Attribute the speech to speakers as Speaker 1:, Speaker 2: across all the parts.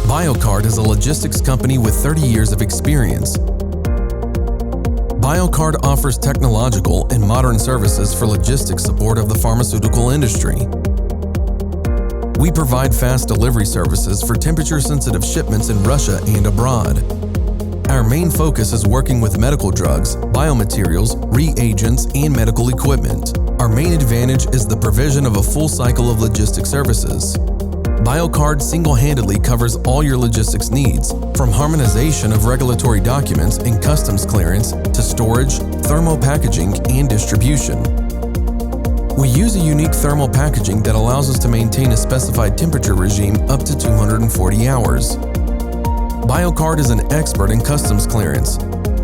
Speaker 1: Biocard is a logistics company with 30 years of experience. Biocard offers technological and modern services for logistics support of the pharmaceutical industry. We provide fast delivery services for temperature-sensitive shipments in Russia and abroad. Our main focus is working with medical drugs, biomaterials, reagents, and medical equipment. Our main advantage is the provision of a full cycle of logistics services. Biocard single-handedly covers all your logistics needs, from harmonization of regulatory documents and customs clearance to storage, thermo packaging, and distribution. We use a unique thermal packaging that allows us to maintain a specified temperature regime up to 240 hours. Biocard is an expert in customs clearance.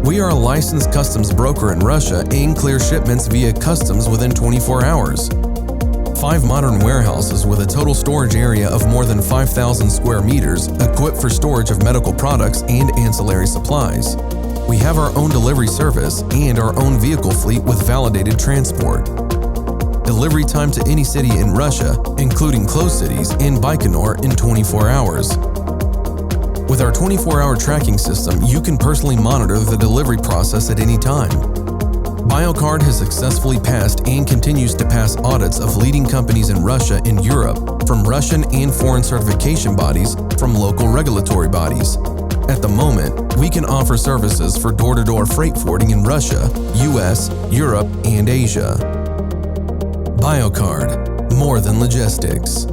Speaker 1: We are a licensed customs broker in Russia and clear shipments via customs within 24 hours. 5 modern warehouses with a total storage area of more than 5,000 square meters equipped for storage of medical products and ancillary supplies. We have our own delivery service and our own vehicle fleet with validated transport. Delivery time to any city in Russia, including closed cities, in Baikonur in 24 hours. With our 24-hour tracking system, you can personally monitor the delivery process at any time. Biocard has successfully passed and continues to pass audits of leading companies in Russia and Europe, from Russian and foreign certification bodies, from local regulatory bodies. At the moment, we can offer services for door-to-door freight forwarding in Russia, US, Europe, and Asia. Biocard, more than logistics.